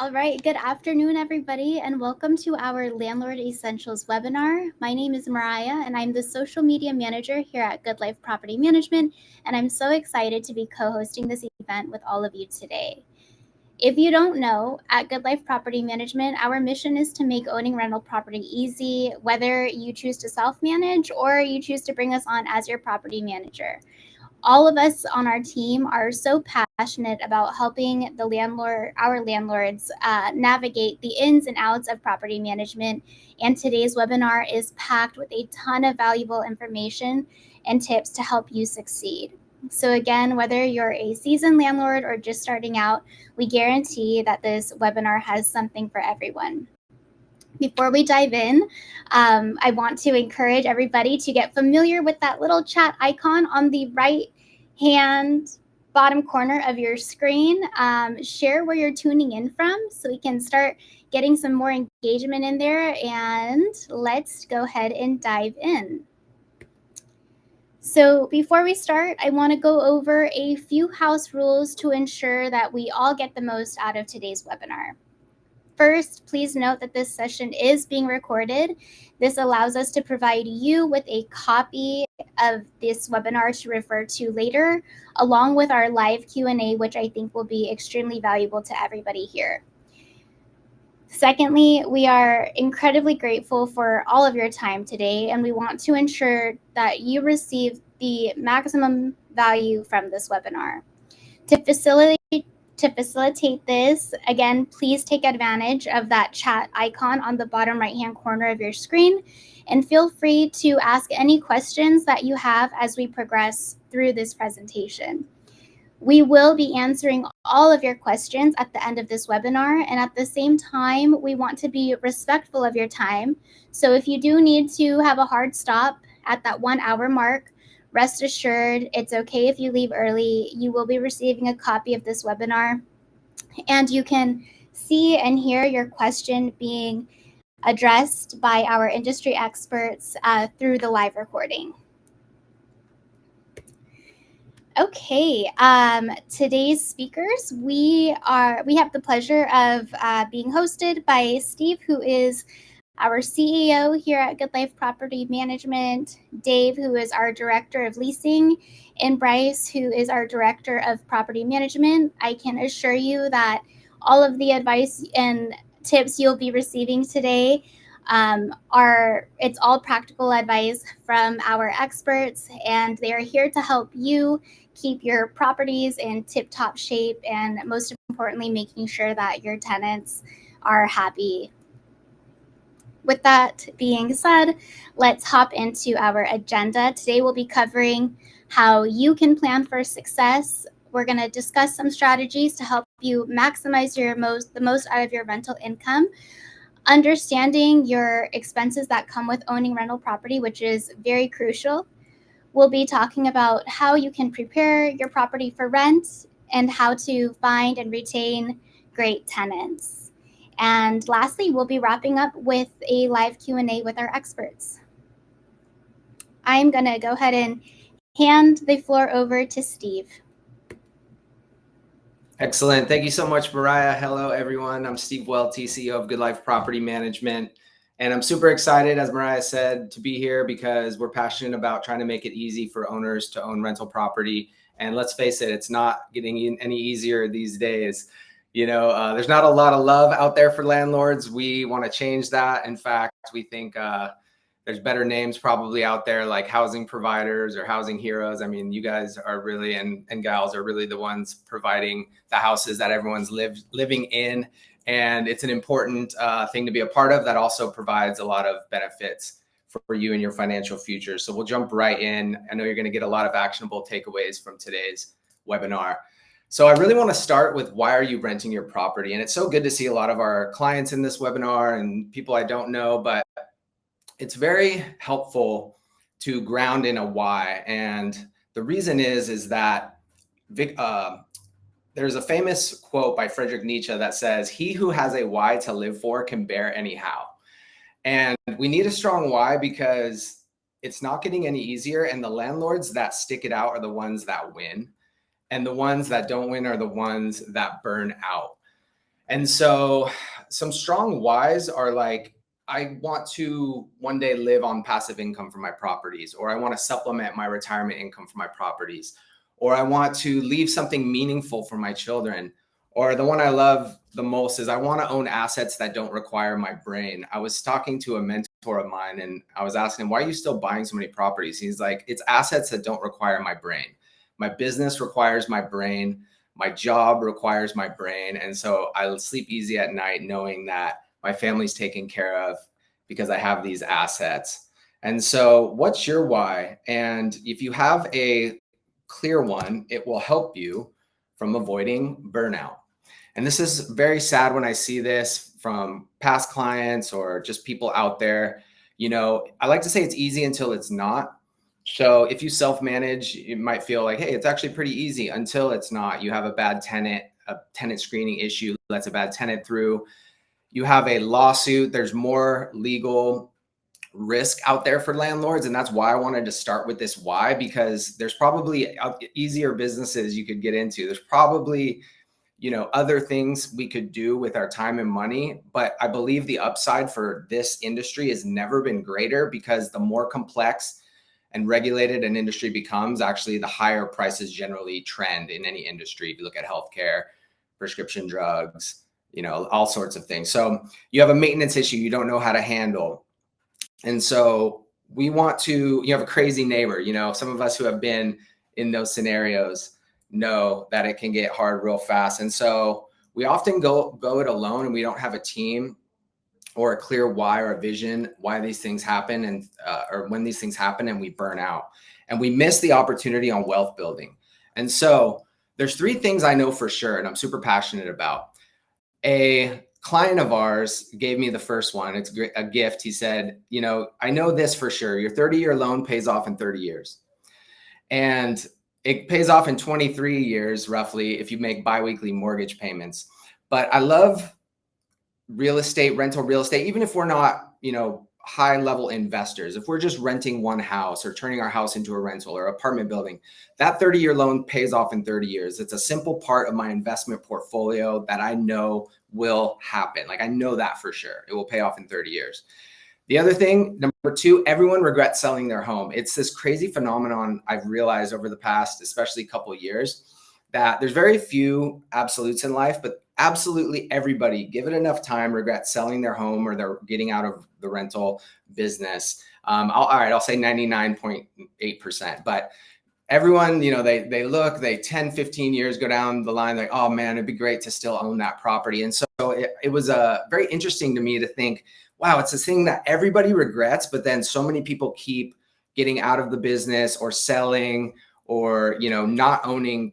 All right, good afternoon, everybody, and welcome to our Landlord Essentials webinar. My name is Mariah, and I'm the social media manager here at Good Life Property Management, and I'm so excited to be co-hosting this event with all of you today. If you don't know, at Good Life Property Management, our mission is to make owning rental property easy, whether you choose to self-manage or you choose to bring us on as your property manager. All of us on our team are so passionate about helping our landlords navigate the ins and outs of property management. And today's webinar is packed with a ton of valuable information and tips to help you succeed. So again, whether you're a seasoned landlord or just starting out, we guarantee that this webinar has something for everyone. Before we dive in, I want to encourage everybody to get familiar with that little chat icon on the right hand bottom corner of your screen. Share where you're tuning in from so we can start getting some more engagement in there, and let's go ahead and dive in. So before we start, I want to go over a few house rules to ensure that we all get the most out of today's webinar. First, please note that this session is being recorded. This allows us to provide you with a copy of this webinar to refer to later, along with our live Q&A, which I think will be extremely valuable to everybody here. Secondly, we are incredibly grateful for all of your time today, and we want to ensure that you receive the maximum value from this webinar. To facilitate this, again, please take advantage of that chat icon on the bottom right-hand corner of your screen, and feel free to ask any questions that you have as we progress through this presentation. We will be answering all of your questions at the end of this webinar, and at the same time, we want to be respectful of your time. So if you do need to have a hard stop at that 1 hour mark, rest assured, it's okay if you leave early. You will be receiving a copy of this webinar, and you can see and hear your question being addressed by our industry experts through the live recording. Okay, today's speakers, we have the pleasure of being hosted by Steve, who is our CEO here at Good Life Property Management, Dave, who is our Director of Leasing, and Bryce, who is our Director of Property Management. I can assure you that all of the advice and tips you'll be receiving today it's all practical advice from our experts, and they are here to help you keep your properties in tip-top shape, and most importantly, making sure that your tenants are happy. With that being said, let's hop into our agenda. Today we'll be covering how you can plan for success. We're going to discuss some strategies to help you maximize the most out of your rental income, understanding your expenses that come with owning rental property, which is very crucial. We'll be talking about how you can prepare your property for rent and how to find and retain great tenants. And lastly, we'll be wrapping up with a live Q&A with our experts. I'm going to go ahead and hand the floor over to Steve. Excellent. Thank you so much, Mariah. Hello, everyone. I'm Steve Welty, CEO of Good Life Property Management. And I'm super excited, as Mariah said, to be here because we're passionate about trying to make it easy for owners to own rental property. And let's face it, it's not getting any easier these days. There's not a lot of love out there for landlords. We want to change that. In fact, we think there's better names probably out there like housing providers or housing heroes. I mean, you guys are really, and gals are really the ones providing the houses that everyone's living in. And it's an important thing to be a part of that also provides a lot of benefits for you and your financial future. So we'll jump right in. I know you're going to get a lot of actionable takeaways from today's webinar. So I really want to start with, why are you renting your property? And it's so good to see a lot of our clients in this webinar and people I don't know, but it's very helpful to ground in a why. And the reason is that there's a famous quote by Friedrich Nietzsche that says, "He who has a why to live for can bear any how." And we need a strong why because it's not getting any easier. And the landlords that stick it out are the ones that win. And the ones that don't win are the ones that burn out. And so some strong whys are like, I want to one day live on passive income from my properties, or I want to supplement my retirement income from my properties, or I want to leave something meaningful for my children. Or the one I love the most is I want to own assets that don't require my brain. I was talking to a mentor of mine and I was asking him, why are you still buying so many properties? He's like, it's assets that don't require my brain. My business requires my brain. My job requires my brain. And so I'll sleep easy at night knowing that my family's taken care of because I have these assets. And so what's your why? And if you have a clear one, it will help you from avoiding burnout. And this is very sad when I see this from past clients or just people out there. I like to say it's easy until it's not. So if you self-manage, you might feel like, hey, it's actually pretty easy until it's not. You have a bad tenant, a tenant screening issue lets a bad tenant through. You have a lawsuit. There's more legal risk out there for landlords. And that's why I wanted to start with this why, because there's probably easier businesses you could get into. There's probably other things we could do with our time and money. But I believe the upside for this industry has never been greater, because the more complex and regulated an industry becomes, actually the higher prices generally trend in any industry. If you look at healthcare, prescription drugs, all sorts of things. So you have a maintenance issue you don't know how to handle. And so we want to, you have a crazy neighbor, some of us who have been in those scenarios know that it can get hard real fast. And so we often go it alone, and we don't have a team or a clear why or a vision why these things happen, and or when these things happen, and we burn out and we miss the opportunity on wealth building. And so there's three things I know for sure, and I'm super passionate about. A client of ours gave me the first one. It's a gift. He said, I know this for sure. Your 30-year loan pays off in 30 years. And it pays off in 23 years, roughly, if you make biweekly mortgage payments. But I love real estate, rental real estate, even if we're not, high level investors, if we're just renting one house or turning our house into a rental or apartment building, that 30-year loan pays off in 30 years. It's a simple part of my investment portfolio that I know will happen. Like, I know that for sure. It will pay off in 30 years. The other thing, number two, everyone regrets selling their home. It's this crazy phenomenon I've realized over the past, especially couple of years, that there's very few absolutes in life, but absolutely everybody, give it enough time, regrets selling their home or they're getting out of the rental business. I'll say 99.8%, but everyone, they 10, 15 years go down the line, like, oh man, it'd be great to still own that property. And so it was very interesting to me to think, wow, it's a thing that everybody regrets, but then so many people keep getting out of the business or selling or, not owning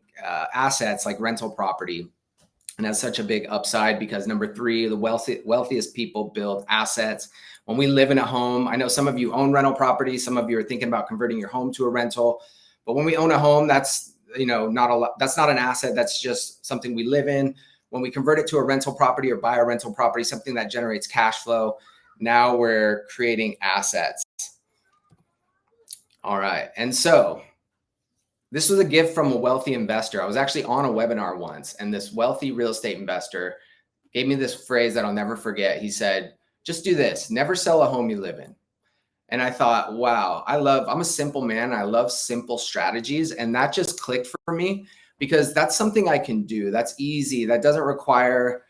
assets like rental property. And that's such a big upside, because number three, the wealthiest people build assets. When we live in a home, I know some of you own rental properties. Some of you are thinking about converting your home to a rental. But when we own a home, that's, that's not an asset. That's just something we live in. When we convert it to a rental property or buy a rental property, something that generates cash flow, now we're creating assets. All right. And so this was a gift from a wealthy investor. I was actually on a webinar once, and this wealthy real estate investor gave me this phrase that I'll never forget. He said, just do this, never sell a home you live in. And I thought, wow, I'm a simple man. I love simple strategies. And that just clicked for me, because that's something I can do. That's easy. That doesn't require,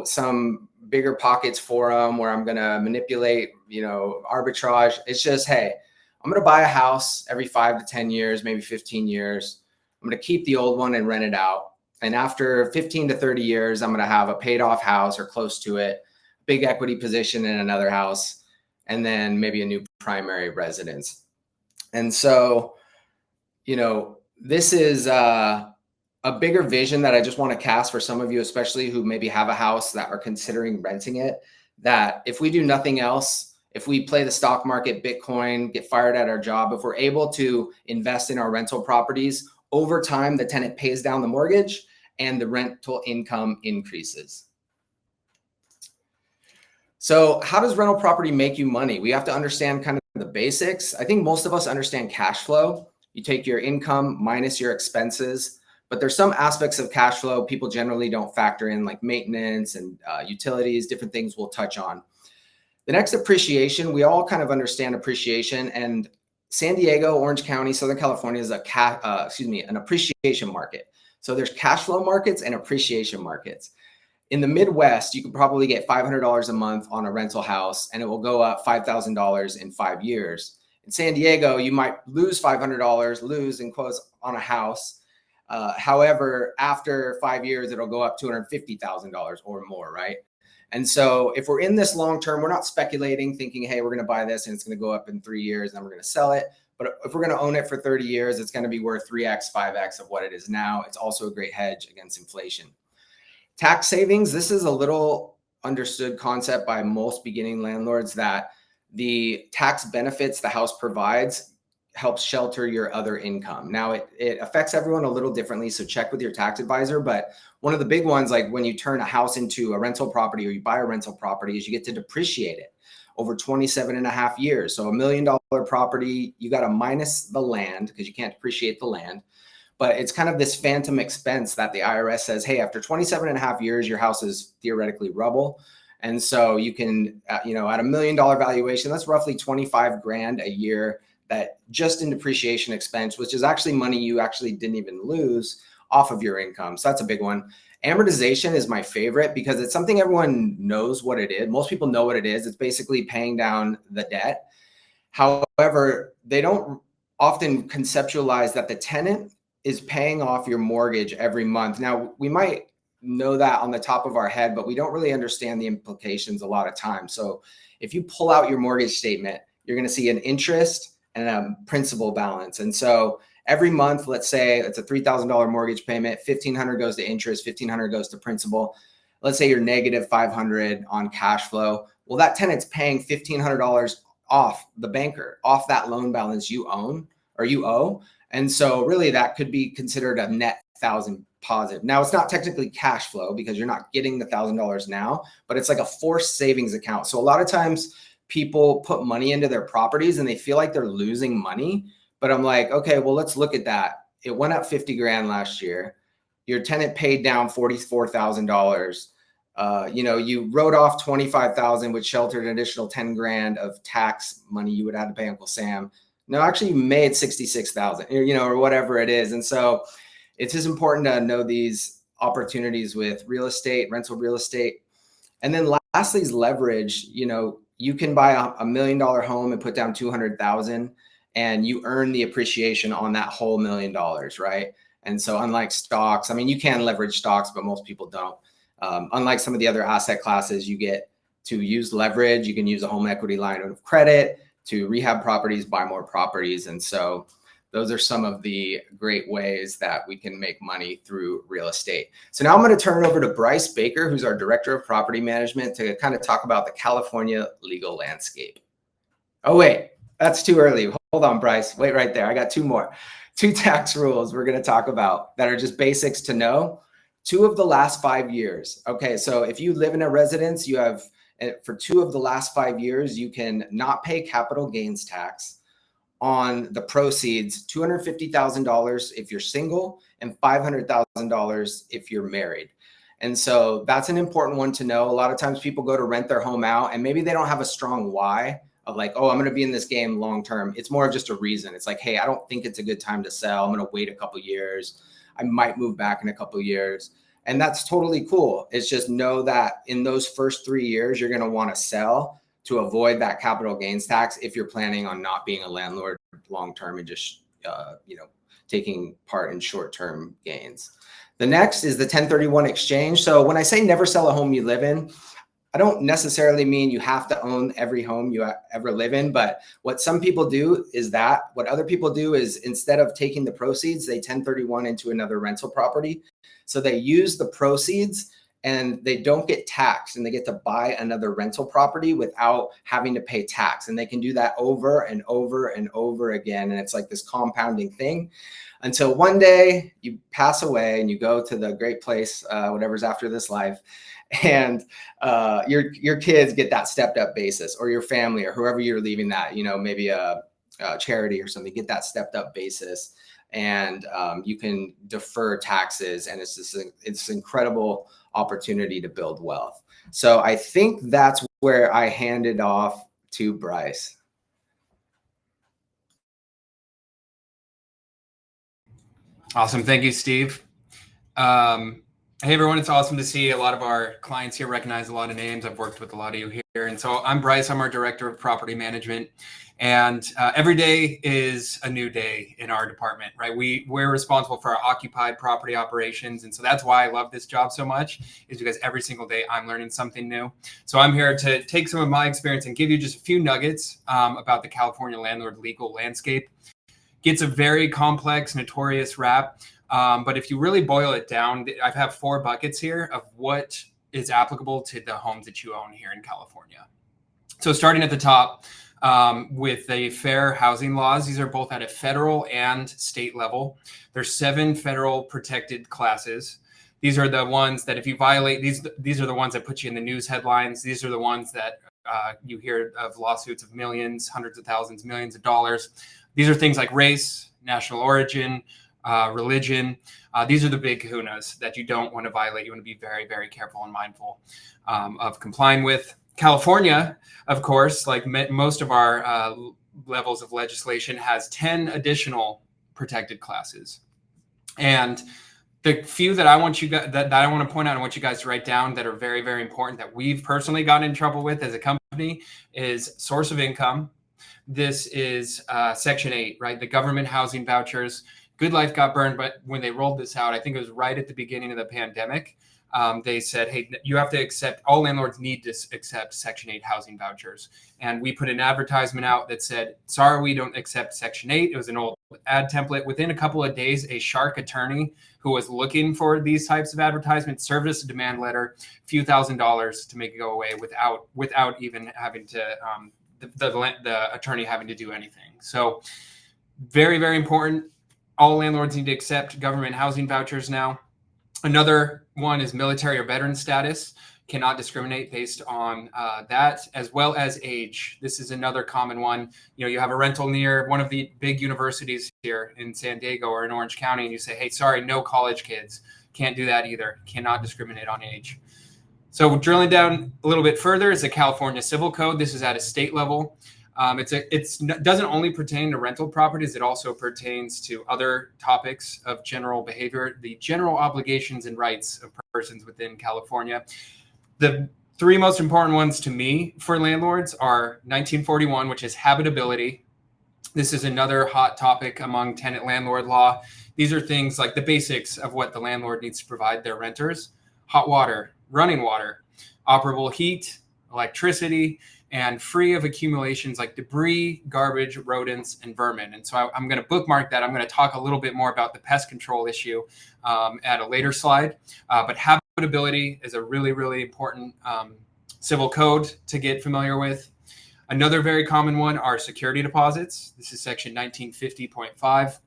some bigger pockets forum where I'm going to manipulate, arbitrage. It's just, hey, I'm going to buy a house every 5 to 10 years, maybe 15 years. I'm going to keep the old one and rent it out. And after 15 to 30 years, I'm going to have a paid off house or close to it, big equity position in another house, and then maybe a new primary residence. And so, this is a bigger vision that I just want to cast for some of you, especially who maybe have a house that are considering renting it, that if we do nothing else, if we play the stock market, Bitcoin, get fired at our job, if we're able to invest in our rental properties, over time, the tenant pays down the mortgage and the rental income increases. So how does rental property make you money? We have to understand kind of the basics. I think most of us understand cash flow. You take your income minus your expenses. But there's some aspects of cash flow people generally don't factor in, like maintenance and utilities, different things we'll touch on. The next, appreciation. We all kind of understand appreciation, and San Diego, Orange County, Southern California is an appreciation market. So there's cash flow markets and appreciation markets. In the Midwest, you could probably get $500 a month on a rental house, and it will go up $5,000 in 5 years. In San Diego, you might lose $500, lose in quotes, on a house. However, after 5 years, it'll go up $250,000 or more, right? And so if we're in this long term, we're not speculating, thinking, hey, we're going to buy this and it's going to go up in 3 years and then we're going to sell it. But if we're going to own it for 30 years, it's going to be worth 3x, 5x of what it is now. It's also a great hedge against inflation. Tax savings. This is a little understood concept by most beginning landlords, that the tax benefits the house provides helps shelter your other income. Now it affects everyone a little differently, so check with your tax advisor. But one of the big ones, like when you turn a house into a rental property or you buy a rental property, is you get to depreciate it over 27 and a half years. So $1 million property, you got to minus the land because you can't depreciate the land. But it's kind of this phantom expense that the IRS says, hey, after 27 and a half years, your house is theoretically rubble. And so you can, at $1 million valuation, that's roughly 25 grand a year, that just in depreciation expense, which is actually money you actually didn't even lose off of your income. So that's a big one. Amortization is my favorite because it's something everyone knows what it is. Most people know what it is. It's basically paying down the debt. However, they don't often conceptualize that the tenant is paying off your mortgage every month. Now, we might know that on the top of our head, but we don't really understand the implications a lot of times. So if you pull out your mortgage statement, you're going to see an interest and a principal balance. And so every month, let's say it's a $3,000 mortgage payment, $1,500 goes to interest, $1,500 goes to principal. Let's say you're negative $500 on cash flow. Well, that tenant's paying $1,500 off the banker, off that loan balance you owe. And so really that could be considered a net $1,000 positive. Now, it's not technically cash flow because you're not getting the $1,000 now, but it's like a forced savings account. So a lot of times people put money into their properties and they feel like they're losing money. But I'm like, okay, well, let's look at that. It went up 50 grand last year. Your tenant paid down $44,000. You wrote off 25,000, which sheltered an additional 10 grand of tax money you would have to pay Uncle Sam. No, actually you made 66,000, or whatever it is. And so it's just important to know these opportunities with real estate, rental real estate. And then lastly is leverage. You can buy a $1 million home and put down 200,000 and you earn the appreciation on that whole $1 million, right? And so unlike stocks, you can leverage stocks, but most people don't. Unlike some of the other asset classes, you get to use leverage. You can use a home equity line of credit to rehab properties, buy more properties. And so those are some of the great ways that we can make money through real estate. So now I'm going to turn it over to Bryce Baker, who's our Director of Property Management, to kind of talk about the California legal landscape. Oh, wait, that's too early. Hold on, Bryce. Wait right there. I got two more. 2 tax rules we're going to talk about that are just basics to know. 2 of the last 5 years. Okay, so if you live in a residence, you have, for 2 of the last 5 years, you can not pay capital gains tax on the proceeds, $250,000 if you're single and $500,000 if you're married. And so that's an important one to know. A lot of times people go to rent their home out and maybe they don't have a strong why of like, oh, I'm going to be in this game long term. It's more of just a reason. It's like, hey, I don't think it's a good time to sell. I'm going to wait a couple of years. I might move back in a couple of years. And that's totally cool. It's just know that in those first 3 years, you're going to want to sell to avoid that capital gains tax if you're planning on not being a landlord long term and just taking part in short-term gains. The next is the 1031 exchange. So when I say never sell a home you live in, I don't necessarily mean you have to own every home you ever live in, but what some people do is that what other people do is instead of taking the proceeds, they 1031 into another rental property. So they use the proceeds and they don't get taxed and they get to buy another rental property without having to pay tax. And they can do that over and over and over again. And it's like this compounding thing until one day you pass away and you go to the great place, whatever's after this life. And your kids get that stepped up basis, or your family or whoever you're leaving that, maybe a charity or something, get that stepped up basis. and you can defer taxes, and it's an incredible opportunity to build wealth. So I think that's where I hand it off to Bryce. Awesome. Thank you, Steve. Hey, everyone. It's awesome to see a lot of our clients here recognize a lot of names. I've worked with a lot of you here. And so I'm Bryce. I'm our Director of Property Management. And every day is a new day in our department, right? We're responsible for our occupied property operations. And so that's why I love this job so much, is because every single day I'm learning something new. So I'm here to take some of my experience and give you just a few nuggets about the California landlord legal landscape. Gets a very complex, notorious rap. But if you really boil it down, I have 4 buckets here of what is applicable to the homes that you own here in California. So starting at the top with the fair housing laws, these are both at a federal and state level. There's 7 federal protected classes. These are the ones that if you violate, these are the ones that put you in the news headlines. These are the ones that you hear of lawsuits of millions, hundreds of thousands, millions of dollars. These are things like race, national origin, religion. These are the big kahunas that you don't want to violate. You want to be very, very careful and mindful of complying with. California, of course, like most of our levels of legislation, has 10 additional protected classes. And the few that I want you guys, that I want to point out and want you guys to write down that are very, very important that we've personally gotten in trouble with as a company is source of income. This is Section 8, right? The government housing vouchers. Good Life got burned, but when they rolled this out, I think it was right at the beginning of the pandemic, they said, hey, you have to accept, all landlords need to accept Section 8 housing vouchers. And we put an advertisement out that said, sorry, we don't accept Section 8. It was an old ad template. Within a couple of days, a shark attorney who was looking for these types of advertisements served us a demand letter, a few $1,000s to make it go away without even having to, the attorney having to do anything. So very, very important. All landlords need to accept government housing vouchers now. Another one is military or veteran status. Cannot discriminate based on that, as well as age. This is another common one. You know, you have a rental near one of the big universities here in San Diego or in Orange County, and you say, hey, sorry, no college kids. Can't do that either. Cannot discriminate on age. So drilling down a little bit further is the California Civil Code. This is at a state level. It doesn't only pertain to rental properties. It also pertains to other topics of general behavior, the general obligations and rights of persons within California. The 3 most important ones to me for landlords are 1941, which is habitability. This is another hot topic among tenant landlord law. These are things like the basics of what the landlord needs to provide their renters: hot water, running water, operable heat, electricity, and free of accumulations like debris, garbage, rodents, and vermin. And so I'm going to bookmark that. I'm going to talk a little bit more about the pest control issue at a later slide. But habitability is a really, really important civil code to get familiar with. Another very common one are security deposits. This is section 1950.5.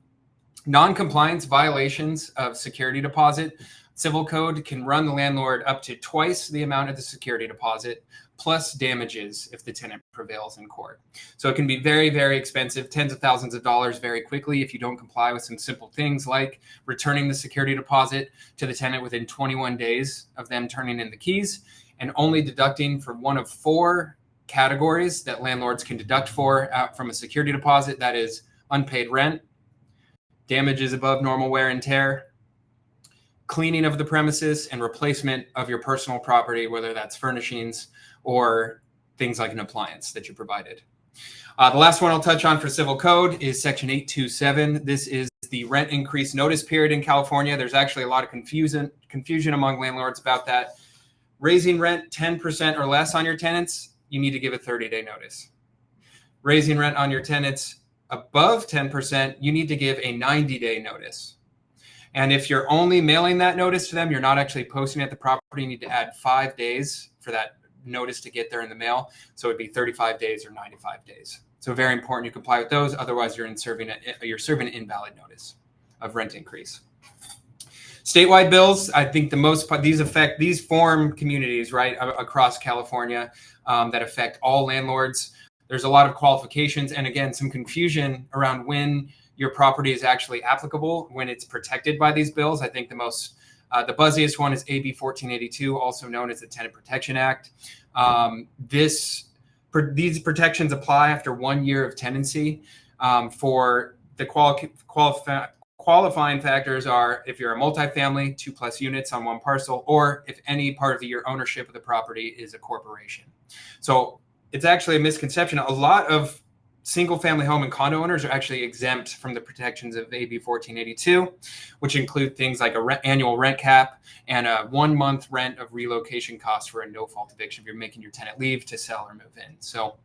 Non-compliance violations of security deposit. Civil code can run the landlord up to twice the amount of the security deposit, plus damages if the tenant prevails in court. So it can be very, very expensive, tens of thousands of dollars very quickly if you don't comply with some simple things like returning the security deposit to the tenant within 21 days of them turning in the keys, and only deducting for one of 4 categories that landlords can deduct for from a security deposit. That is unpaid rent, damages above normal wear and tear, cleaning of the premises, and replacement of your personal property, whether that's furnishings or things like an appliance that you provided. The last one I'll touch on for civil code is section 827. This is the rent increase notice period in California. There's actually a lot of confusion among landlords about that. Raising rent 10% or less on your tenants, you need to give a 30-day notice. Raising rent on your tenants above 10%, you need to give a 90-day notice. And if you're only mailing that notice to them, you're not actually posting at the property, you need to add 5 days for that notice to get there in the mail. So it'd be 35 days or 95 days. So very important you comply with those. Otherwise, you're serving an invalid notice of rent increase. Statewide bills, I think the most part, these form communities right across California that affect all landlords. There's a lot of qualifications and again, some confusion around when your property is actually applicable when it's protected by these bills. I think the buzziest one is AB 1482, also known as the Tenant Protection Act. These protections apply after 1 year of tenancy. For the qualifying factors are if you're a multifamily, 2+ units on one parcel, or if any part of your ownership of the property is a corporation. So it's actually a misconception. A lot of single family home and condo owners are actually exempt from the protections of AB 1482, which include things like annual rent cap and a 1 month rent of relocation costs for a no-fault eviction if you're making your tenant leave to sell or move in. So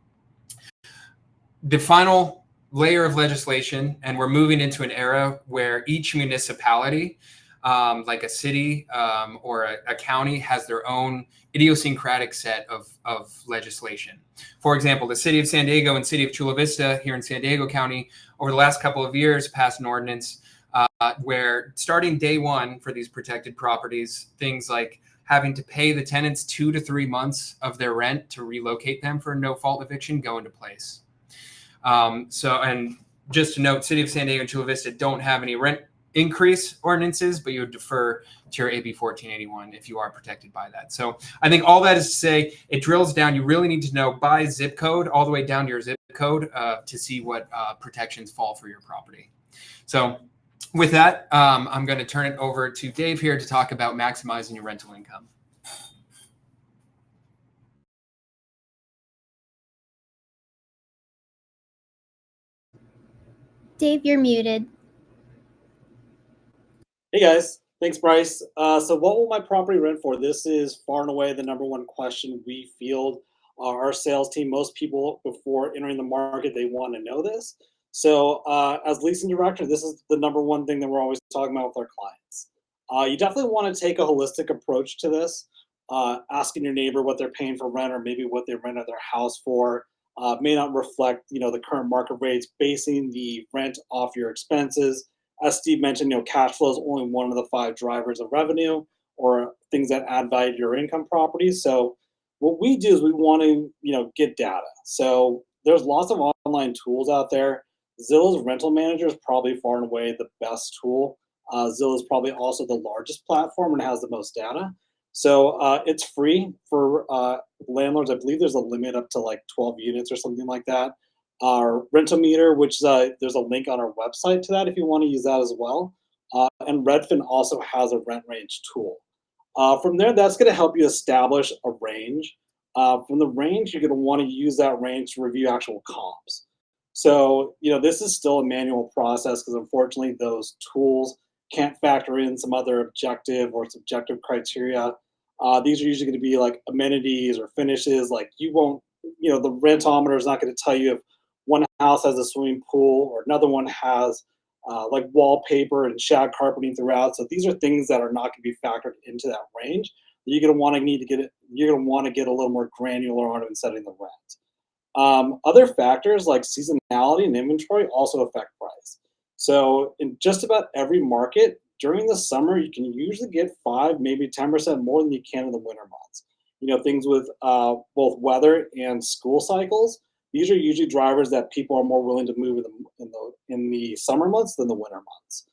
the final layer of legislation, and we're moving into an era where each municipality, like a city or a county, has their own idiosyncratic set of legislation. For example, the city of San Diego and city of Chula Vista here in San Diego County over the last couple of years passed an ordinance where starting day one for these protected properties, things like having to pay the tenants 2 to 3 months of their rent to relocate them for a no-fault eviction go into place. And just to note, city of San Diego and Chula Vista don't have any rent increase ordinances, but you would defer to your AB 1481 if you are protected by that. So I think all that is to say, it drills down. You really need to know by zip code all the way down to your zip code to see what protections fall for your property. So with that, I'm going to turn it over to Dave here to talk about maximizing your rental income. Dave, you're muted. Hey guys, thanks Bryce. So what will my property rent for? This is far and away the number one question we field. Our sales team, most people before entering the market, they want to know this. So as leasing director, this is the number one thing that we're always talking about with our clients. You definitely want to take a holistic approach to this. Asking your neighbor what they're paying for rent or maybe what they rented their house for may not reflect, the current market rates. Basing the rent off your expenses. As Steve mentioned, cash flow is only one of the 5 drivers of revenue or things that add value to your income properties. So what we do is we want to, get data. So there's lots of online tools out there. Zillow's rental manager is probably far and away the best tool. Zillow is probably also the largest platform and has the most data. So it's free for landlords. I believe there's a limit up to like 12 units or something like that. Our rental meter, which there's a link on our website to that if you want to use that as well. And Redfin also has a rent range tool. From there, that's going to help you establish a range. From the range, you're going to want to use that range to review actual comps. So, this is still a manual process because unfortunately those tools can't factor in some other objective or subjective criteria. These are usually going to be like amenities or finishes. Like you won't, the rentometer is not going to tell you if one house has a swimming pool or another one has like wallpaper and shag carpeting throughout. So these are things that are not going to be factored into that range. You're going to want to get a little more granular on it in setting the rent. Other factors like seasonality and inventory also affect price. So in just about every market during the summer, you can usually get 5, maybe 10% more than you can in the winter months. Things with both weather and school cycles. These are usually drivers that people are more willing to move in the summer months than the winter months.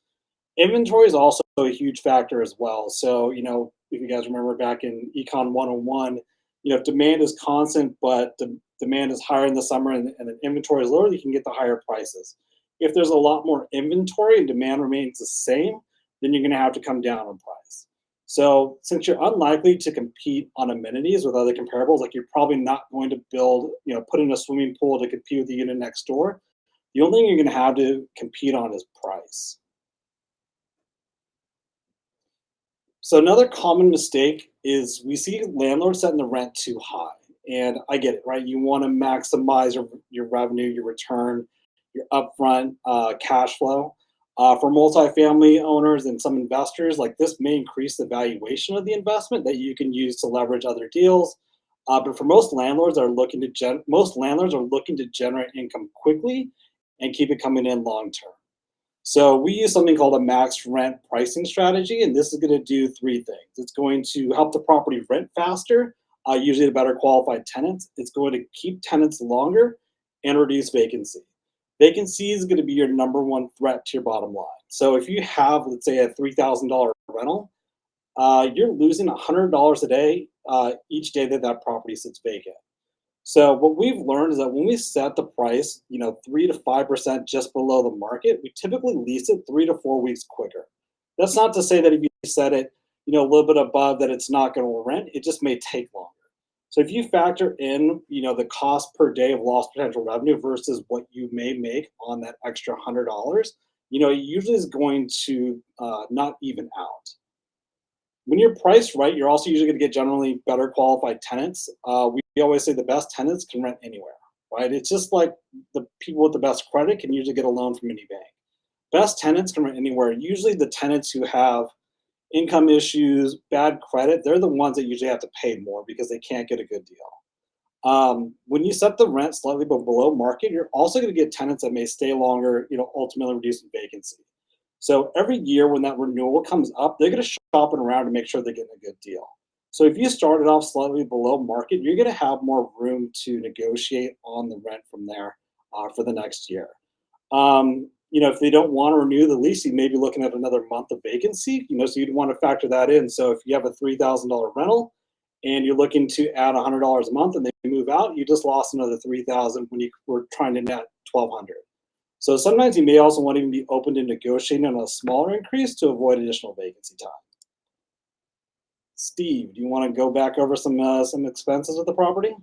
Inventory is also a huge factor as well. So, if you guys remember back in Econ 101, if demand is constant, but demand is higher in the summer and the inventory is lower, you can get the higher prices. If there's a lot more inventory and demand remains the same, then you're going to have to come down on price. So since you're unlikely to compete on amenities with other comparables, like you're probably not going to put in a swimming pool to compete with the unit next door, the only thing you're going to have to compete on is price. So another common mistake is we see landlords setting the rent too high. And I get it, right? You want to maximize your revenue, your return, your upfront cash flow. For multifamily owners and some investors, like this may increase the valuation of the investment that you can use to leverage other deals. But for most landlords are looking to generate income quickly and keep it coming in long term. So we use something called a max rent pricing strategy, and this is going to do 3 things. It's going to help the property rent faster, usually to better qualified tenants. It's going to keep tenants longer and reduce vacancy. Vacancy is going to be your number one threat to your bottom line. So if you have, let's say, a $3,000 rental, you're losing $100 a day each day that that property sits vacant. So what we've learned is that when we set the price, 3 to 5% just below the market, we typically lease it 3 to 4 weeks quicker. That's not to say that if you set it, a little bit above that it's not going to rent. It just may take longer. So if you factor in, the cost per day of lost potential revenue versus what you may make on that extra $100, it usually is going to not even out. When you're priced right, you're also usually going to get generally better qualified tenants. We always say the best tenants can rent anywhere, right? It's just like the people with the best credit can usually get a loan from any bank. Best tenants can rent anywhere. Usually the tenants who have income issues, bad credit, they're the ones that usually have to pay more because they can't get a good deal. When you set the rent slightly below market, you're also going to get tenants that may stay longer, ultimately reducing vacancy. So every year when that renewal comes up, they're going to shop it around to make sure they're getting a good deal. So if you started off slightly below market, you're going to have more room to negotiate on the rent from there for the next year. If they don't want to renew the lease, you may be looking at another month of vacancy, so you'd want to factor that in. So if you have a $3,000 rental and you're looking to add $100 a month and they move out, you just lost another $3,000 when you were trying to net $1,200. So sometimes you may also want to even be open to negotiating on a smaller increase to avoid additional vacancy time. Steve, do you want to go back over some expenses of the property?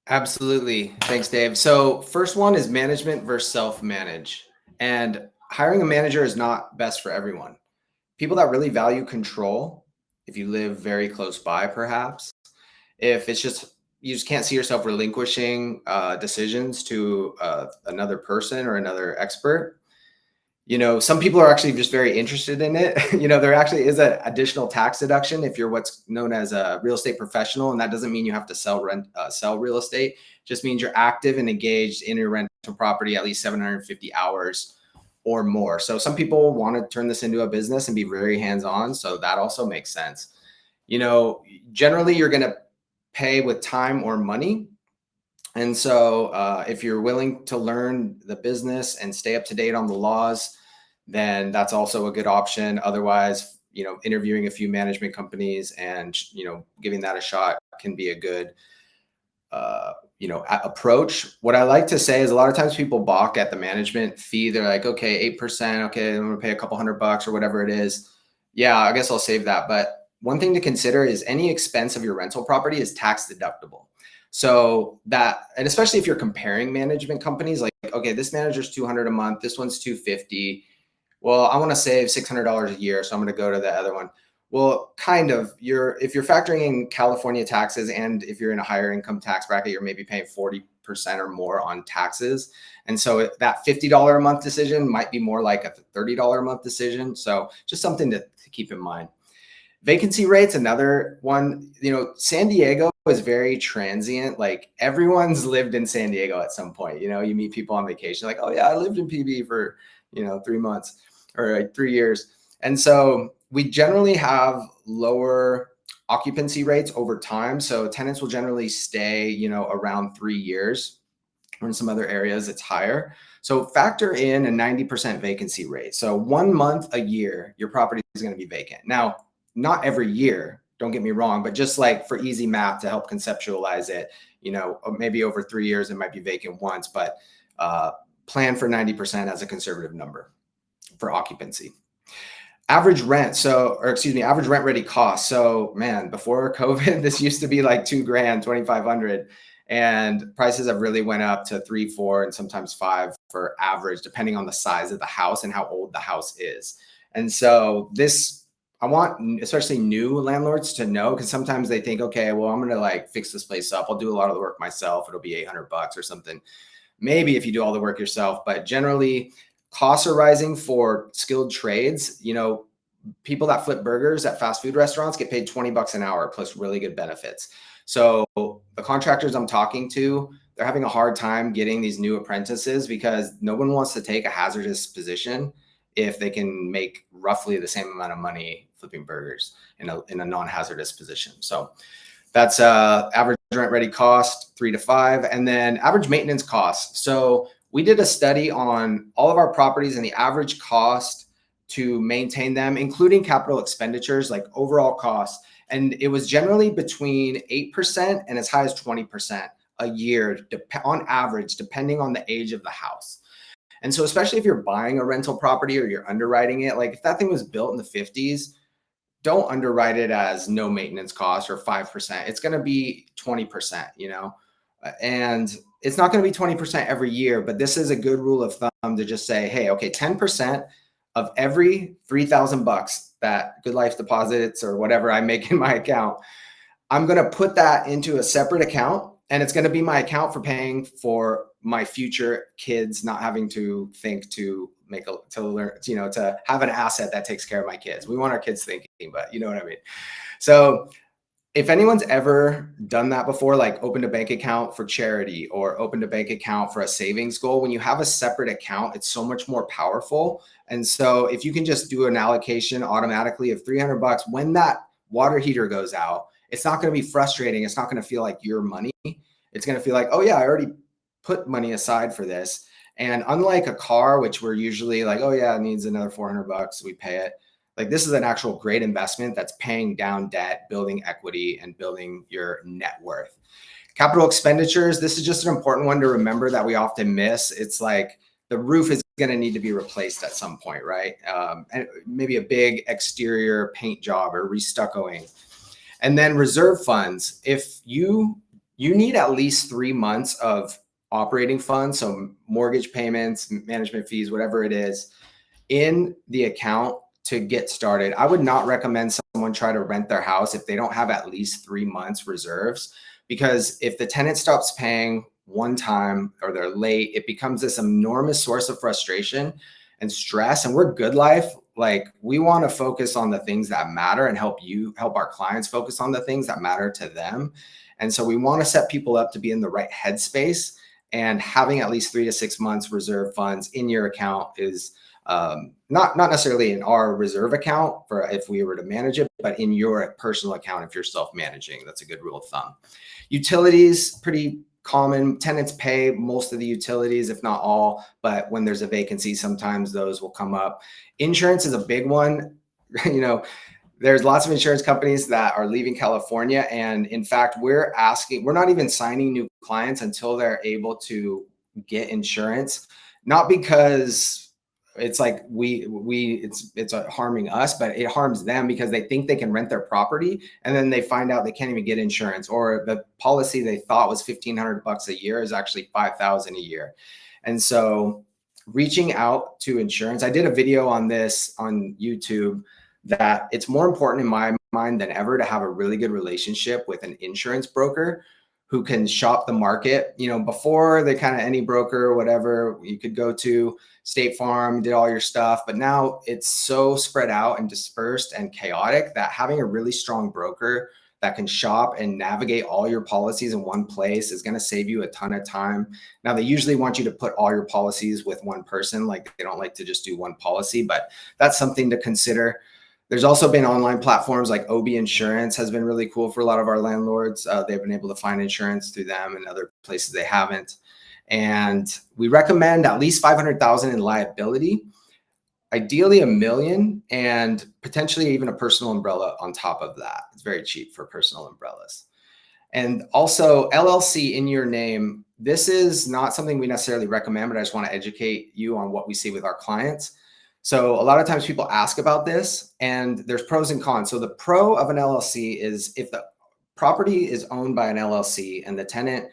Absolutely. Thanks, Dave. So first one is management versus self-manage. And hiring a manager is not best for everyone. People that really value control, if you live very close by, perhaps, if it's just you just can't see yourself relinquishing decisions to another person or another expert. Some people are actually just very interested in it. There actually is an additional tax deduction if you're what's known as a real estate professional, and that doesn't mean you have to sell real estate. It just means you're active and engaged in your rental property at least 750 hours or more. So some people want to turn this into a business and be very hands-on. So that also makes sense. Generally you're going to pay with time or money. And so if you're willing to learn the business and stay up to date on the laws, then that's also a good option. Otherwise, interviewing a few management companies and, giving that a shot can be a good, approach. What I like to say is a lot of times people balk at the management fee. They're like, okay, 8%. Okay, I'm going to pay a couple $100 or whatever it is. Yeah, I guess I'll save that. But one thing to consider is any expense of your rental property is tax deductible. So that, and especially if you're comparing management companies, like, okay, this manager's $200 a month, this one's $250. Well, I want to save $600 a year, so I'm going to go to the other one. Well, kind of, if you're factoring in California taxes, and if you're in a higher income tax bracket, you're maybe paying 40% or more on taxes. And so that $50 a month decision might be more like a $30 a month decision. So just something to keep in mind. Vacancy rates, another one. San Diego is very transient. Like everyone's lived in San Diego at some point. You meet people on vacation, like, oh yeah, I lived in PB for 3 months or like 3 years. And so we generally have lower occupancy rates over time. So tenants will generally stay, around 3 years. Or in some other areas, it's higher. So factor in a 90% vacancy rate. So 1 month a year, your property is going to be vacant. Now, not every year, don't get me wrong, but just like for easy math to help conceptualize it, maybe over 3 years, it might be vacant once, but plan for 90% as a conservative number for occupancy. Average rent. Average rent ready cost. So man, before COVID, this used to be like $2,000, $2,500. And prices have really went up to 3, 4, and sometimes 5 for average, depending on the size of the house and how old the house is. And so I want especially new landlords to know, because sometimes they think, okay, well, I'm going to like fix this place up. I'll do a lot of the work myself. It'll be $800 or something. Maybe if you do all the work yourself, but generally costs are rising for skilled trades. People that flip burgers at fast food restaurants get paid $20 an hour plus really good benefits. So the contractors I'm talking to, they're having a hard time getting these new apprentices because no one wants to take a hazardous position if they can make roughly the same amount of money flipping burgers in a non-hazardous position. So That's average rent ready cost, 3 to 5, and then average maintenance cost. So we did a study on all of our properties and the average cost to maintain them, including capital expenditures, like overall costs. And it was generally between 8% and as high as 20% a year on average, depending on the age of the house. And so especially if you're buying a rental property or you're underwriting it, like if that thing was built in the 50s, don't underwrite it as no maintenance cost or 5%. It's going to be 20%, and it's not going to be 20% every year, but this is a good rule of thumb to just say, hey, okay, 10% of every $3,000 that Good Life deposits or whatever I make in my account, I'm going to put that into a separate account, and it's going to be my account for paying for my future kids not having to think to learn, to have an asset that takes care of my kids. We want our kids thinking, but you know what I mean? So if anyone's ever done that before, like opened a bank account for charity or opened a bank account for a savings goal, when you have a separate account, it's so much more powerful. And so if you can just do an allocation automatically of $300 when that water heater goes out, it's not going to be frustrating. It's not going to feel like your money. It's going to feel like, oh yeah, I already put money aside for this. And unlike a car, which we're usually like, oh yeah, it needs another $400, we pay it. Like this is an actual great investment that's paying down debt, building equity, and building your net worth. Capital expenditures, this is just an important one to remember that we often miss. It's like the roof is going to need to be replaced at some point, right? And maybe a big exterior paint job or restuccoing. And then reserve funds. If you need at least 3 months of operating funds, so mortgage payments, management fees, whatever it is, in the account to get started. I would not recommend someone try to rent their house if they don't have at least 3 months reserves, because if the tenant stops paying one time or they're late, it becomes this enormous source of frustration and stress. And we're Good Life. Like we want to focus on the things that matter and help our clients focus on the things that matter to them. And so we want to set people up to be in the right headspace, and having at least 3 to 6 months reserve funds in your account is not necessarily in our reserve account for if we were to manage it, but in your personal account if you're self-managing. That's a good rule of thumb. Utilities, pretty common. Tenants pay most of the utilities, if not all, but when there's a vacancy, sometimes those will come up. Insurance is a big one. There's lots of insurance companies that are leaving California. And in fact, we're not even signing new clients until they're able to get insurance, not because it's like it's harming us, but it harms them because they think they can rent their property and then they find out they can't even get insurance, or the policy they thought was $1,500 a year is actually $5,000 a year. And so reaching out to insurance, I did a video on this on YouTube, that it's more important in my mind than ever to have a really good relationship with an insurance broker who can shop the market. Before they kind of any broker or whatever, you could go to State Farm, did all your stuff, but now it's so spread out and dispersed and chaotic that having a really strong broker that can shop and navigate all your policies in one place is going to save you a ton of time. Now, they usually want you to put all your policies with one person. Like they don't like to just do one policy, but that's something to consider. There's also been online platforms like OB Insurance has been really cool for a lot of our landlords. They've been able to find insurance through them, and other places they haven't. And we recommend at least $500,000 in liability, ideally $1 million, and potentially even a personal umbrella on top of that. It's very cheap for personal umbrellas. And also LLC in your name. This is not something we necessarily recommend, but I just want to educate you on what we see with our clients. So a lot of times people ask about this, and there's pros and cons. So the pro of an LLC is if the property is owned by an LLC and the tenant,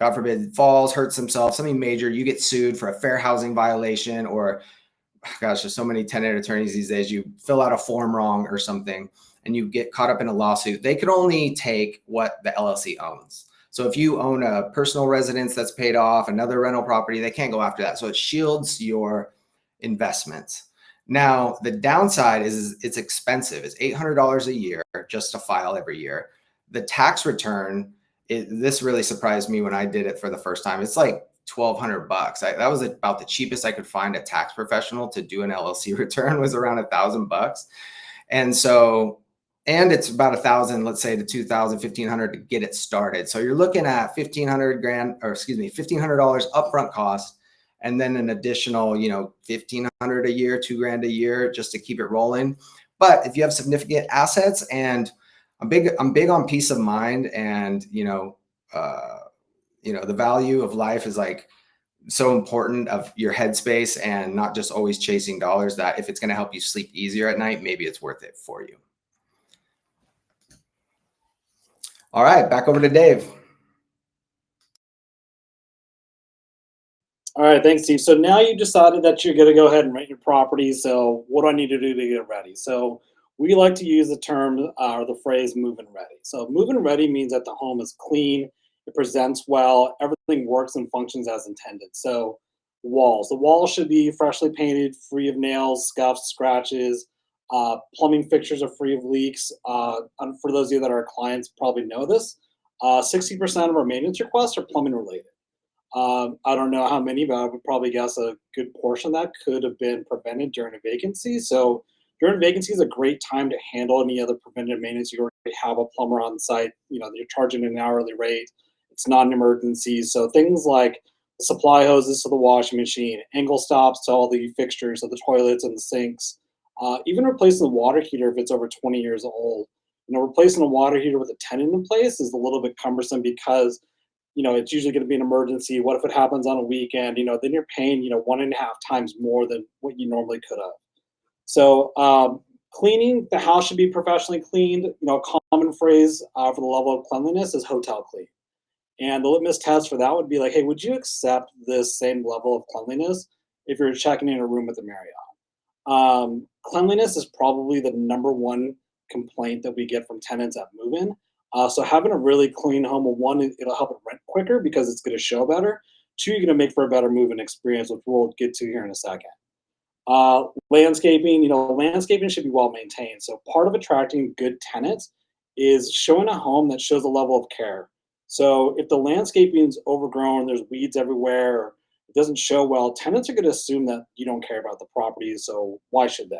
God forbid, falls, hurts himself, something major, you get sued for a fair housing violation, or gosh, there's so many tenant attorneys these days, you fill out a form wrong or something and you get caught up in a lawsuit. They could only take what the LLC owns. So if you own a personal residence that's paid off, another rental property, they can't go after that. So it shields your investments. Now, the downside is it's expensive. It's $800 a year just to file every year. The tax return, this really surprised me when I did it for the first time. It's like $1,200. That was about the cheapest I could find a tax professional to do an LLC return, was around $1,000. And so, and it's about 1,000, let's say, to 2,000, 1,500 to get it started. So you're looking at $1,500 upfront cost, and then an additional, $1,500 a year, $2,000 a year just to keep it rolling. But if you have significant assets, and I'm big on peace of mind, and the value of life is like so important, of your headspace and not just always chasing dollars, that if it's going to help you sleep easier at night, maybe it's worth it for you. All right, back over to Dave. All right, thanks, Steve. So now you decided that you're going to go ahead and rent your property. So what do I need to do to get ready? So we like to use the term or the phrase move-in ready. So move-in ready means that the home is clean, it presents well, everything works and functions as intended. So the walls should be freshly painted, free of nails, scuffs, scratches. Plumbing fixtures are free of leaks. And for those of you that are clients, probably know this. 60% of our maintenance requests are plumbing related. I don't know how many, but I would probably guess a good portion of that could have been prevented during a vacancy. So during vacancy is a great time to handle any other preventative maintenance. You already have a plumber on site. You're charging an hourly rate. It's not an emergency. So things like the supply hoses to the washing machine, angle stops to all the fixtures of the toilets and the sinks, even replacing the water heater if it's over 20 years old. Replacing a water heater with a tenant in place is a little bit cumbersome because it's usually going to be an emergency. What if it happens on a weekend? Then you're paying, 1.5 times more than what you normally could have. So cleaning, the house should be professionally cleaned. A common phrase for the level of cleanliness is hotel clean. And the litmus test for that would be like, hey, would you accept this same level of cleanliness if you're checking in a room at the Marriott? Cleanliness is probably the number one complaint that we get from tenants at move-in. So having a really clean home, one, it'll help it rent quicker because it's going to show better. Two, you're going to make for a better move-in experience, which we'll get to here in a second. Landscaping, landscaping should be well maintained. So part of attracting good tenants is showing a home that shows a level of care. So if the landscaping is overgrown, there's weeds everywhere, or it doesn't show well, tenants are going to assume that you don't care about the property. So why should they?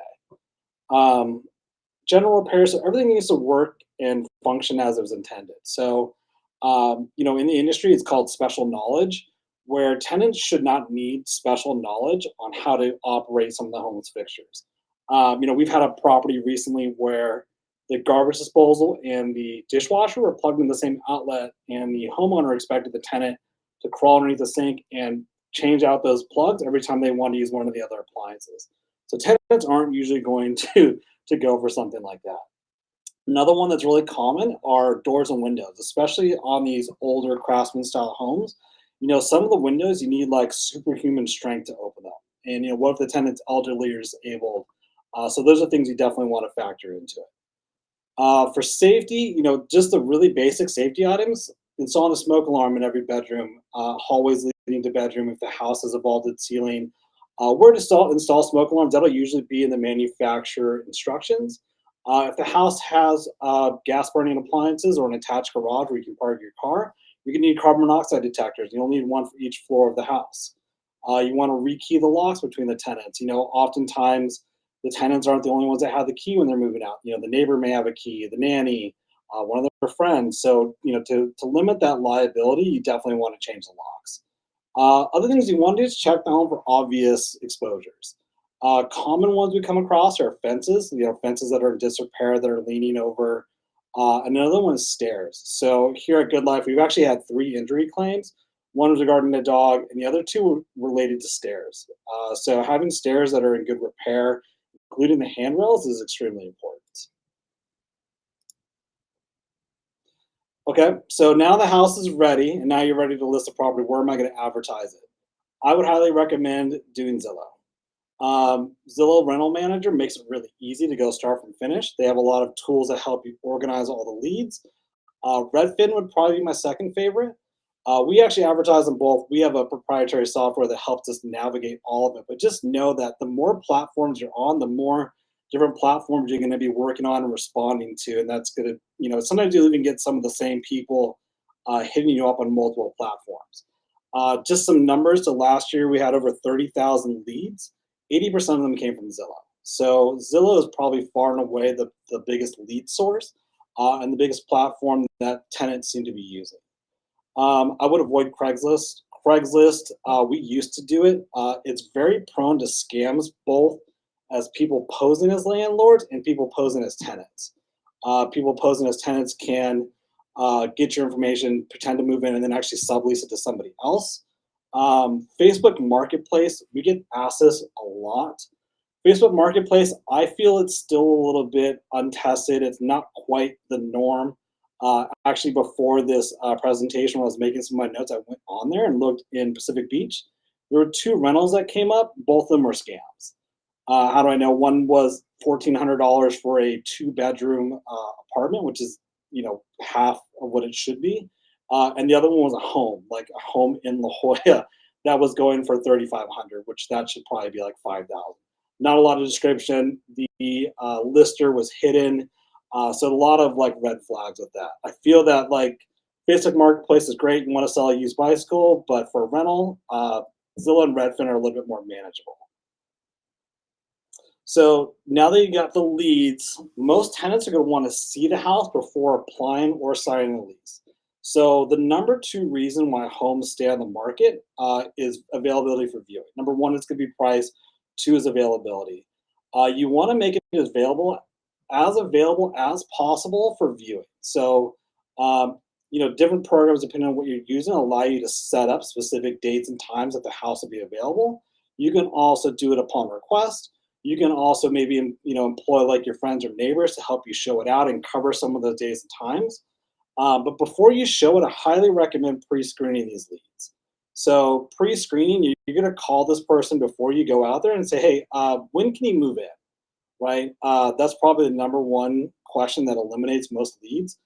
General repairs, so everything needs to work and function as it was intended. So, in the industry, it's called special knowledge, where tenants should not need special knowledge on how to operate some of the home's fixtures. We've had a property recently where the garbage disposal and the dishwasher were plugged in the same outlet, and the homeowner expected the tenant to crawl underneath the sink and change out those plugs every time they want to use one of the other appliances. So tenants aren't usually going to go for something like that. Another one that's really common are doors and windows, especially on these older craftsman style homes. Some of the windows you need like superhuman strength to open them. And what if the tenant's elderly or disabled? So those are things you definitely want to factor into it. For safety, just the really basic safety items, installing a smoke alarm in every bedroom, hallways leading to bedroom if the house has a vaulted ceiling. Where to install smoke alarms, that'll usually be in the manufacturer instructions. If the house has gas burning appliances or an attached garage where you can park your car, you're going to need carbon monoxide detectors. You'll need one for each floor of the house. You want to rekey the locks between the tenants. Oftentimes the tenants aren't the only ones that have the key when they're moving out. The neighbor may have a key, the nanny, one of their friends. So, to limit that liability, you definitely want to change the locks. Other things you want to do is check the home for obvious exposures. Common ones we come across are fences, fences that are in disrepair, that are leaning over. Another one is stairs. So here at Good Life, we've actually had 3 injury claims. One was regarding a dog, and the other 2 were related to stairs. So having stairs that are in good repair, including the handrails, is extremely important. Okay, so now the house is ready, and now you're ready to list the property. Where am I going to advertise it? I would highly recommend doing Zillow. Zillow Rental Manager makes it really easy to go start from finish. They have a lot of tools that help you organize all the leads. Redfin would probably be my second favorite. We actually advertise them both. We have a proprietary software that helps us navigate all of it. But just know that the more platforms you're on, the more different platforms you're going to be working on and responding to. And that's going to, sometimes you even get some of the same people hitting you up on multiple platforms. Just some numbers. So last year we had over 30,000 leads. 80% of them came from Zillow. So Zillow is probably far and away the biggest lead source and the biggest platform that tenants seem to be using. I would avoid Craigslist. Craigslist, we used to do it. It's very prone to scams, both as people posing as landlords and people posing as tenants. People posing as tenants can get your information, pretend to move in, and then actually sublease it to somebody else. Facebook Marketplace, we get asked this a lot. Facebook Marketplace, I feel it's still a little bit untested. It's not quite the norm. Actually, before this presentation, when I was making some of my notes, I went on there and looked in Pacific Beach. There were 2 rentals that came up. Both of them were scams. How do I know? One was $1,400 for a 2-bedroom apartment, which is half of what it should be, and the other one was a home, like a home in La Jolla, that was going for $3,500, which that should probably be like $5,000. Not a lot of description. The lister was hidden, so a lot of like red flags with that. I feel that like Facebook Marketplace is great. You want to sell a used bicycle, but for a rental, Zillow and Redfin are a little bit more manageable. So now that you got the leads, most tenants are going to want to see the house before applying or signing a lease. So the number 2 reason why homes stay on the market is availability for viewing. Number 1 is going to be price. 2 is availability. You want to make it available as possible for viewing. So different programs, depending on what you're using, allow you to set up specific dates and times that the house will be available. You can also do it upon request. You can also maybe employ like your friends or neighbors to help you show it out and cover some of those days and times. But before you show it, I highly recommend pre-screening these leads. So pre-screening, you're going to call this person before you go out there and say, hey, when can you move in? Right? That's probably the number 1 question that eliminates most leads.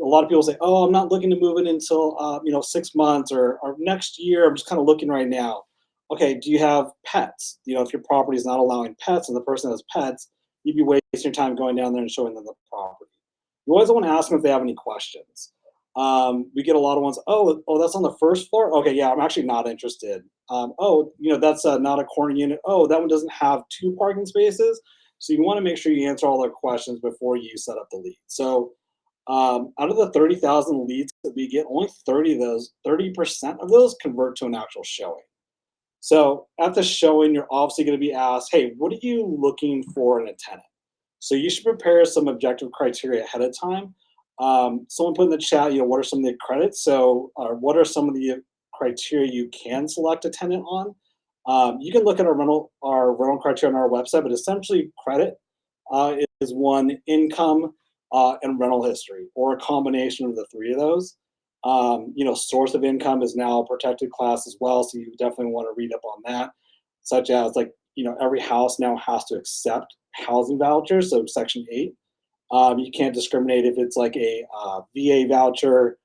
A lot of people say, oh, I'm not looking to move in until 6 months or next year. I'm just kind of looking right now. Okay, do you have pets? If your property is not allowing pets and the person has pets, you'd be wasting your time going down there and showing them the property. You always want to ask them if they have any questions. We get a lot of ones, oh, that's on the first floor? Okay, yeah, I'm actually not interested. That's not a corner unit. Oh, that one doesn't have 2 parking spaces. So you want to make sure you answer all their questions before you set up the lead. So out of the 30,000 leads that we get, only 30% of those convert to an actual showing. So at the showing, you're obviously going to be asked, hey, what are you looking for in a tenant? So you should prepare some objective criteria ahead of time. Someone put in the chat, what are some of the credits? So what are some of the criteria you can select a tenant on? You can look at our rental criteria on our website, but essentially credit is 1, income and rental history, or a combination of the 3 of those. Source of income is now a protected class as well, so you definitely want to read up on that, such as every house now has to accept housing vouchers, so Section 8. You can't discriminate if it's like a VA voucher,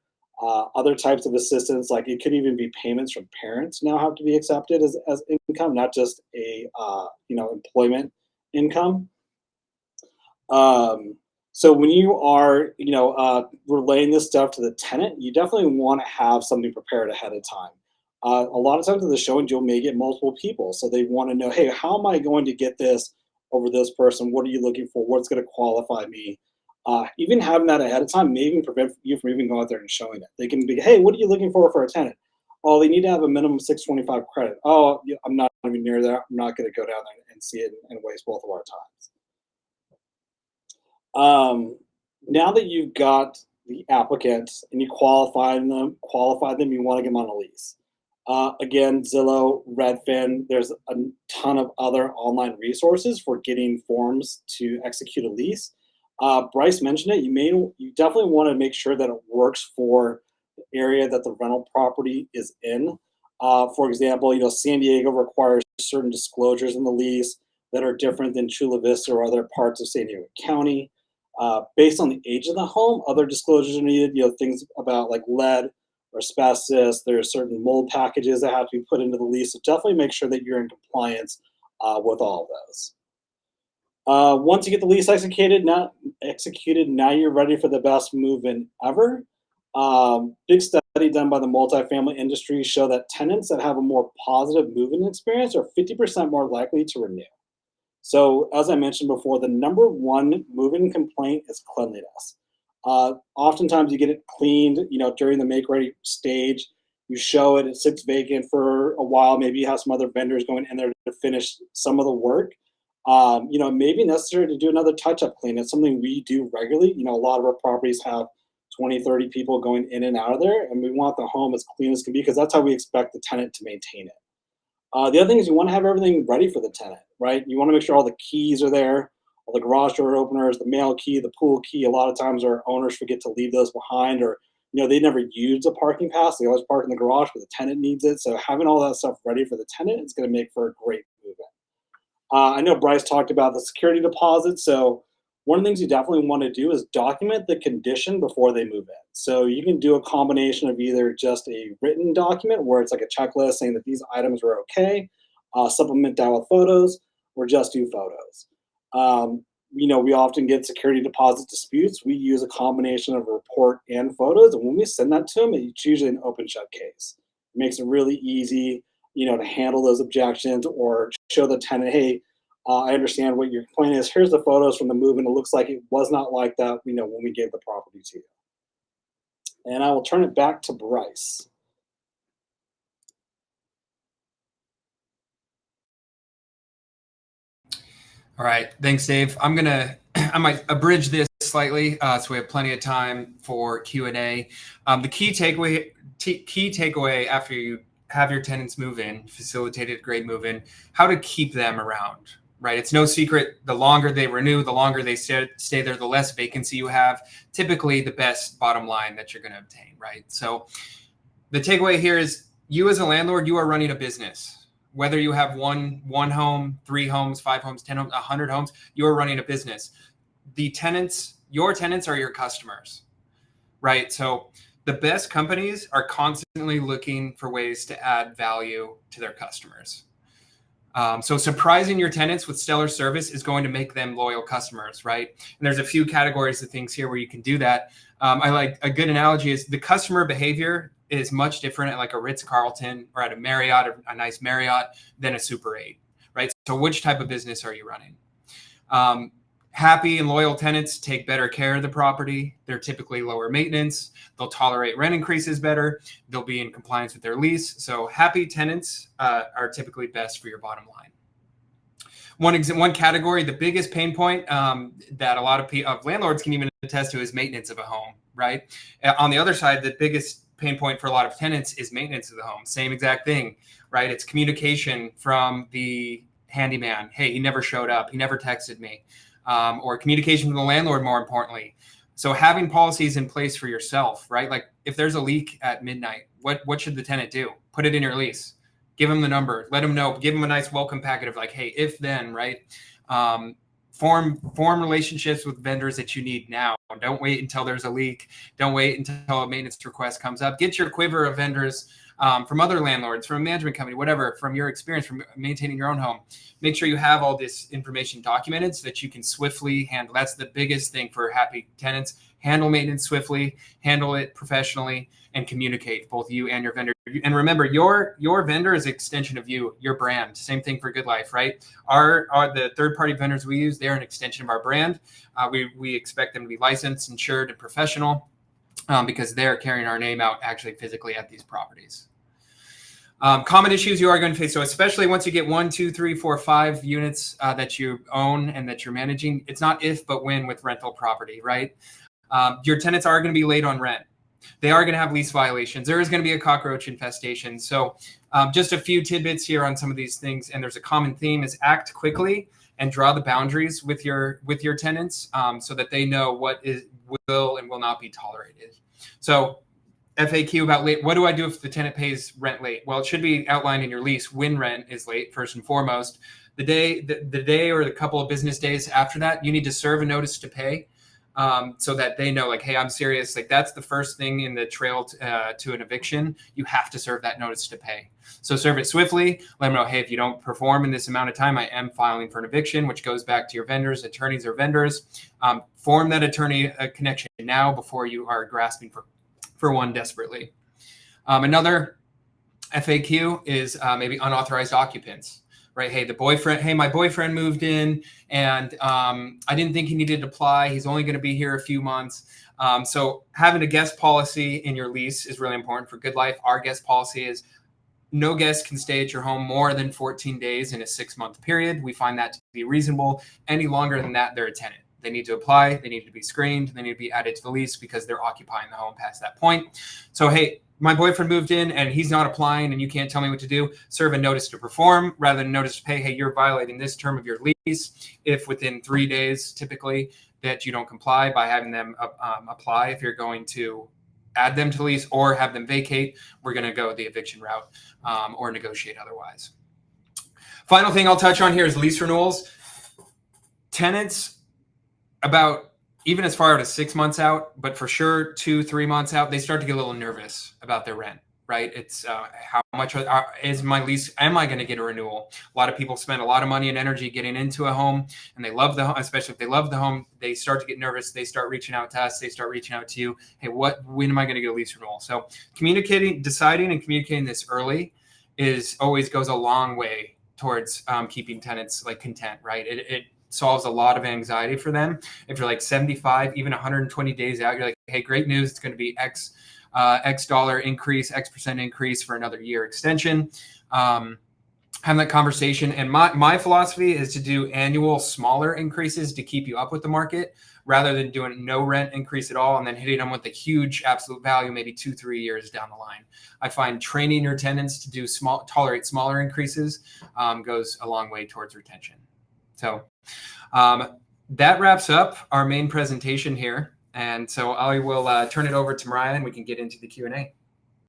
other types of assistance, like it could even be payments from parents now have to be accepted as income, not just a employment income. So when you are, relaying this stuff to the tenant, you definitely want to have something prepared ahead of time. A lot of times at the showings, you may get multiple people. So they want to know, hey, how am I going to get this over this person? What are you looking for? What's going to qualify me? Even having that ahead of time may even prevent you from even going out there and showing it. They can be, hey, what are you looking for a tenant? Oh, they need to have a minimum 625 credit. Oh, I'm not even near there. I'm not going to go down there and see it and waste both of our times. Now that you've got the applicants and you qualify them, you want to get them on a lease. Again, Zillow, Redfin, there's a ton of other online resources for getting forms to execute a lease. Bryce mentioned it. You definitely want to make sure that it works for the area that the rental property is in. For example, San Diego requires certain disclosures in the lease that are different than Chula Vista or other parts of San Diego County. Based on the age of the home, other disclosures are needed. Things about like lead or asbestos. There are certain mold packages that have to be put into the lease. So definitely make sure that you're in compliance with all of those. Once you get the lease executed, now you're ready for the best move-in ever. Big study done by the multifamily industry show that tenants that have a more positive move-in experience are 50% more likely to renew. So as I mentioned before, the number one move-in complaint is cleanliness. Oftentimes you get it cleaned, during the make ready stage. You show it, it sits vacant for a while. Maybe you have some other vendors going in there to finish some of the work. It may be necessary to do another touch-up clean. It's something we do regularly. A lot of our properties have 20, 30 people going in and out of there, and we want the home as clean as can be because that's how we expect the tenant to maintain it. The other thing is you want to have everything ready for the tenant, right? You want to make sure all the keys are there, all the garage door openers, the mail key, the pool key. A lot of times our owners forget to leave those behind, or they never use a parking pass. They always park in the garage, but the tenant needs it. So having all that stuff ready for the tenant is going to make for a great move-in. I know Bryce talked about the security deposit. So one of the things you definitely want to do is document the condition before they move in. So you can do a combination of either just a written document where it's like a checklist saying that these items were okay, supplement that with photos, or just do photos. We often get security deposit disputes. We use a combination of a report and photos. And when we send that to them, it's usually an open shut case. It makes it really easy, to handle those objections or show the tenant, hey, I understand what your complaint is. Here's the photos from the move-in. It looks like it was not like that, when we gave the property to you. And I will turn it back to Bryce. All right, thanks, Dave. I might abridge this slightly, so we have plenty of time for Q&A. The key takeaway after you have your tenants move in, facilitated a great move in, how to keep them around, right? It's no secret, the longer they renew, the longer they stay there, the less vacancy you have, typically the best bottom line that you're going to obtain, right? So the takeaway here is you as a landlord, you are running a business. Whether you have one home, 3 homes, 5 homes, 10 homes, 100 homes, you are running a business. Your tenants are your customers, right? So the best companies are constantly looking for ways to add value to their customers. So surprising your tenants with stellar service is going to make them loyal customers, right? And there's a few categories of things here where you can do that. I like a good analogy is the customer behavior is much different at like a Ritz-Carlton or at a Marriott, or a nice Marriott, than a Super 8, right? So which type of business are you running? Happy and loyal tenants take better care of the property. They're typically lower maintenance. They'll tolerate rent increases better. They'll be in compliance with their lease. So happy tenants are typically best for your bottom line. One category, the biggest pain point that a lot of landlords can even attest to is maintenance of a home, right? On the other side, the biggest pain point for a lot of tenants is maintenance of the home. Same exact thing, right? It's communication from the handyman. Hey, he never showed up. He never texted me. Or communication from the landlord, more importantly. So having policies in place for yourself, right? Like if there's a leak at midnight, what should the tenant do? Put it in your lease. Give them the number. Let them know. Give them a nice welcome packet of like, hey, if then, right? Form relationships with vendors that you need now. Don't wait until there's a leak. Don't wait until a maintenance request comes up. Get your quiver of vendors from other landlords, from a management company, whatever, from your experience, from maintaining your own home. Make sure you have all this information documented so that you can swiftly handle. That's the biggest thing for happy tenants. Handle maintenance swiftly, handle it professionally, and communicate, both you and your vendor. And remember, your vendor is an extension of you, your brand. Same thing for Good Life, right? The third-party vendors we use, they're an extension of our brand. We expect them to be licensed, insured, and professional because they're carrying our name out actually physically at these properties. Common issues you are going to face. So especially once you get 1, 2, 3, 4, 5 units that you own and that you're managing, it's not if, but when with rental property, right? Your tenants are going to be late on rent. They are going to have lease violations. There is going to be a cockroach infestation. So just a few tidbits here on some of these things. And there's a common theme is act quickly and draw the boundaries with your tenants so that they know what will and will not be tolerated. So FAQ about late. What do I do if the tenant pays rent late? Well, it should be outlined in your lease when rent is late, first and foremost. The day or the couple of business days after that, you need to serve a notice to pay so that they know, like, hey, I'm serious. Like that's the first thing in the trail to an eviction. You have to serve that notice to pay. So serve it swiftly. Let them know, hey, if you don't perform in this amount of time, I am filing for an eviction, which goes back to your vendors, attorneys or vendors. Form that attorney connection now before you are grasping for one desperately. Another FAQ is maybe unauthorized occupants. right? Hey, my boyfriend moved in, and I didn't think he needed to apply. He's only going to be here a few months. So having a guest policy in your lease is really important for Good Life. Our guest policy is no guest can stay at your home more than 14 days in a 6-month period. We find that to be reasonable. Any longer than that, they're a tenant. They need to apply, they need to be screened, they need to be added to the lease because they're occupying the home past that point. So, hey, my boyfriend moved in and he's not applying and you can't tell me what to do, serve a notice to perform rather than notice to pay. Hey, you're violating this term of your lease. If within 3 days, typically, that you don't comply by having them apply, if you're going to add them to the lease or have them vacate, we're going to go the eviction route or negotiate otherwise. Final thing I'll touch on here is lease renewals. Tenants, about even as far out as 6 months out, but for sure 2-3 months out, they start to get a little nervous about their rent, right? It's how much is my lease? Am I going to get a renewal? A lot of people spend a lot of money and energy getting into a home, and they love the home, especially if they love the home. They start to get nervous. They start reaching out to us. They start reaching out to you. Hey, when am I going to get a lease renewal? So deciding and communicating this early always goes a long way towards keeping tenants like content, right? It solves a lot of anxiety for them. If you're like 75, even 120 days out, you're like, hey, great news. It's going to be X dollar increase, X percent increase for another year extension. Having that conversation. And my philosophy is to do annual smaller increases to keep you up with the market rather than doing no rent increase at all and then hitting them with a huge absolute value maybe 2-3 years down the line. I find training your tenants to tolerate smaller increases goes a long way towards retention. So that wraps up our main presentation here. And so I will turn it over to Mariah and we can get into the Q&A.